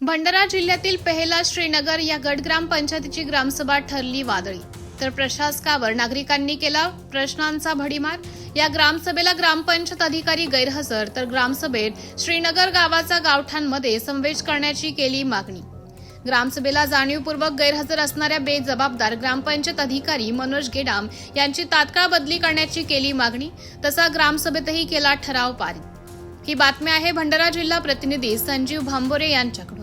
भंडारा जिल्ह्यातील पेहला श्रीनगर या गट ग्रामपंचायतीची ग्रामसभा ठरली वादळी, तर प्रशासकावर नागरिकांनी केला प्रश्नांचा भडीमार। या ग्रामसभेला ग्रामपंचायत अधिकारी गैरहजर, तर ग्रामसभेत श्रीनगर गावाचा गावठाणमध्ये समावेश करण्याची केली मागणी। ग्रामसभेला जाणीवपूर्वक गैरहजर असणाऱ्या बेजबाबदार ग्रामपंचायत अधिकारी मनोज गेडाम यांची तात्काळ बदली करण्याची केली मागणी। तसा ग्रामसभेतही केला ठराव पारित। ही बातमी आहे भंडारा जिल्हा प्रतिनिधी संजीव भांबोरे यांच्याकडून।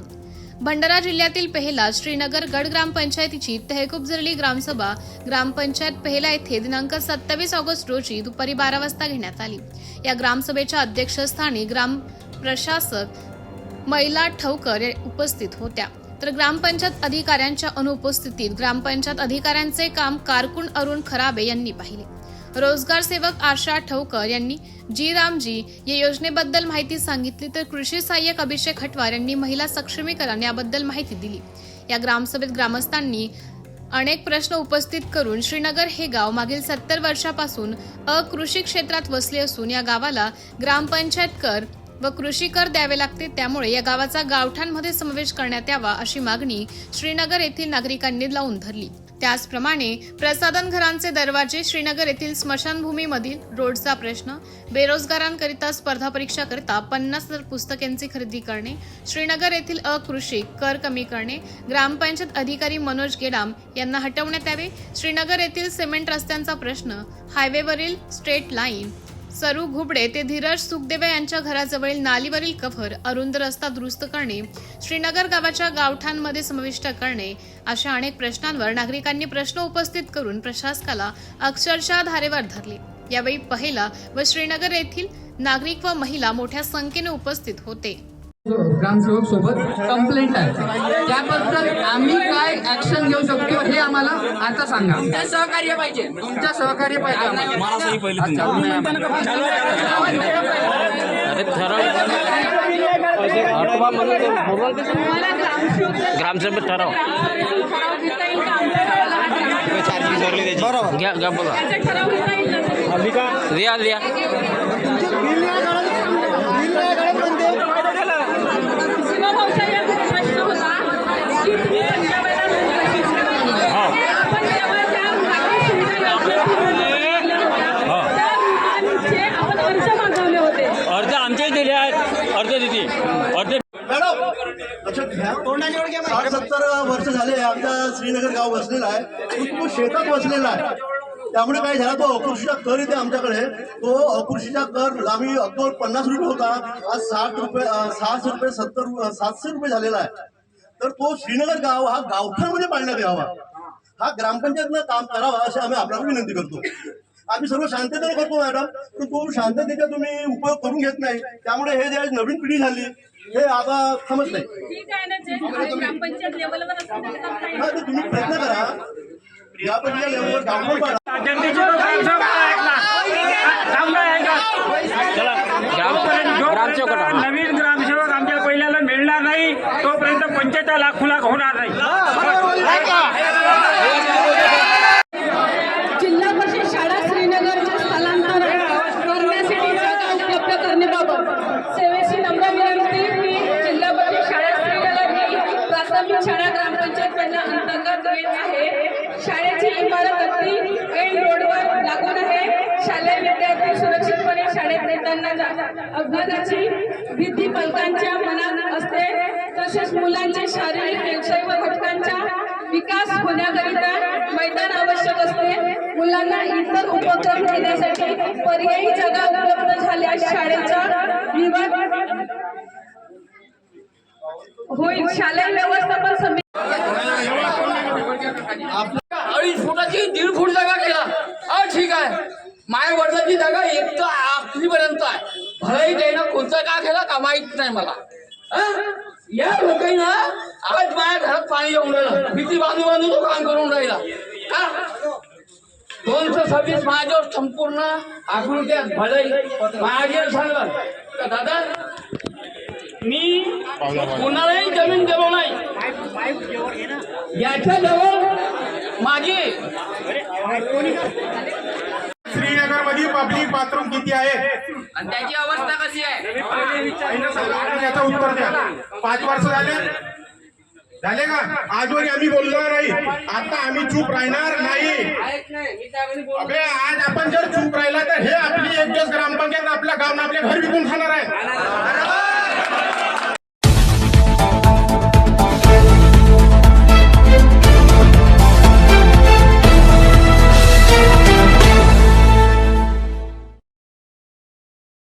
भंडारा जिल्ह्यातील पेहला श्रीनगर गड ग्रामपंचायतीची तहकूब झालेली ग्रामसभा ग्रामपंचायत पेहला येथे दिनांक 27 ऑगस्ट रोजी दुपारी 12 वाजता घेण्यात आली। या ग्रामसभेच्या अध्यक्षस्थानी ग्राम प्रशासक महिला ठवकर उपस्थित होत्या, तर ग्रामपंचायत अधिकाऱ्यांच्या अनुपस्थितीत ग्रामपंचायत अधिकाऱ्यांचे काम कारकून अरुण खराबे यांनी पाहिले। रोजगार सेवक आशा ठवकर यांनी जी रामजी या योजनेबद्दल माहिती सांगितली, तर कृषी सहाय्यक अभिषेक हटवार यांनी महिला सक्षमीकरण याबद्दल माहिती दिली। या ग्रामसभेत ग्रामस्थांनी अनेक प्रश्न उपस्थित करून श्रीनगर हे गाव मागील 70 वर्षापासून अकृषी क्षेत्रात वसले असून या गावाला ग्रामपंचायत कर व कृषी कर द्यावे लागते, त्यामुळे या गावाचा गावठाणमध्ये समावेश करण्यात यावा अशी मागणी श्रीनगर येथील नागरिकांनी लावून धरली। त्याचप्रमाणे प्रसाधन घरांचे दरवाजे, श्रीनगर येथील स्मशानभूमीमधील रोडचा प्रश्न, बेरोजगारांकरिता स्पर्धा परीक्षाकरिता 50,000 पुस्तकांची खरेदी करणे, श्रीनगर येथील अकृषी कर कमी करणे, ग्रामपंचायत अधिकारी मनोज गेडाम यांना हटवण्यात यावे, श्रीनगर येथील सिमेंट रस्त्यांचा प्रश्न, हायवेवरील स्ट्रेट लाईन, सरू घुबडे ते धीरज सुखदेव यांच्या घराजवळील नालीवरील कव्हर, अरुंद रस्ता दुरुस्त करणे, श्रीनगर गावाच्या गावठाणमध्ये समाविष्ट करणे अशा अनेक प्रश्नांवर नागरिकांनी प्रश्न उपस्थित करून प्रशासकाला अक्षरशः धारेवर धरले। यावेळी पहिला व श्रीनगर येथील नागरिक व महिला मोठ्या संख्येने उपस्थित होते। ग्रामसेवक सोबत कंप्लेंट आहे, त्याबद्दल आम्ही काय ऍक्शन घेऊ शकतो हे आम्हाला आता सांगा। सहकार्य पाहिजे, तुमचं सहकार्य पाहिजे ग्रामसभेत ठराव घ्या बोला लिया अर्ज आमचे दिले आहेत, अर्ज देते अर्ज 60-70 वर्ष झाले आमचा श्रीनगर गाव वसलेला आहे, तो शेतात वसलेला आहे। त्यामुळे काय झाला, तो अकृषीचा कर येते आमच्याकडे, तो अकृषीचा कर आम्ही अगोदर 50 रुपये होता, आज 60 रुपये 600 रुपये 700 रुपये झालेला आहे। तर तो श्रीनगर गाव हा गावठाणमध्ये पाडण्यात यावा, हा ग्रामपंचायतनं काम करावा अशी आम्ही आपल्याला विनंती करतो। आम्ही सर्व शांततेने करतो मॅडम, पण तो शांततेचा तुम्ही उपयोग करून घेत नाही, त्यामुळे हे जे नवीन पिढी झाली हे आता समज नाही। हा, तर तुम्ही प्रयत्न करा, ग्रामपंचायत लेवलवर गावठाण पाडा। नवीन ग्रामसेवक आमच्या पहिल्याला मिळणार नाही तोपर्यंत पंचायत लाख होणार नाही। जिल्हा परिषद शाळा श्रीनगरचे स्थलांतर करण्यासाठी जागा उपलब्ध करण्याबाबत सेवेची नम्र विनंती की जिल्हा परिषद शाळा श्रीनगर ही प्राथमिक शाळा ग्रामपंचायत अंतर्गत येत आहे। शाळेची इमारत अगदी मेन रोडवर लागून आहे। शालेय विद्यार्थी सुरक्षितपणे शाळेत येताना अपघाताची भीती पालकांच्या मनात असते, तसेच मुलांचे शारीरिक शैक्षणिक घटकांचा विकास होण्याकरिता मैदान आवश्यक असते। मुलांना इतर उपक्रम घेण्यासाठी पर्यायी जागा उपलब्ध झाल्यास शाळेचा विभाग होईल। शालेय व्यवस्थापन समिती 2.5 फुटाची 1.5 फूट जागा केला, ठीक आहे। माय वडिलांची जागा एक तर आखरीपर्यंत आहे, भलाई द्यायला कोणतं का केलं का माहित नाही मला। या लोकांना आज माझ्या घरात पाणी येऊन राहिलं, भीती बांधून तो काम करून राहिला का। 226 माझ्यावर संपूर्ण आकृत्यात भलाई माझ्यावर सांगलं का दादा, मी कोणालाही जमीन देऊ नाही, याच्या जवळ माझी श्रीनगर मध्ये पब्लिक बाथरूम किती आहे आणि त्याची अवस्था कशी आहे याचं उत्तर द्या। 5 वर्ष झाले झाले का? आजवर आम्ही बोलणार नाही, आता आम्ही चूप राहणार नाही. अबे आज आपण जर चूप राहिला तर हे आपली एकच ग्रामपंचायत आपल्या गावात आपले घर विकून खाणार आहे.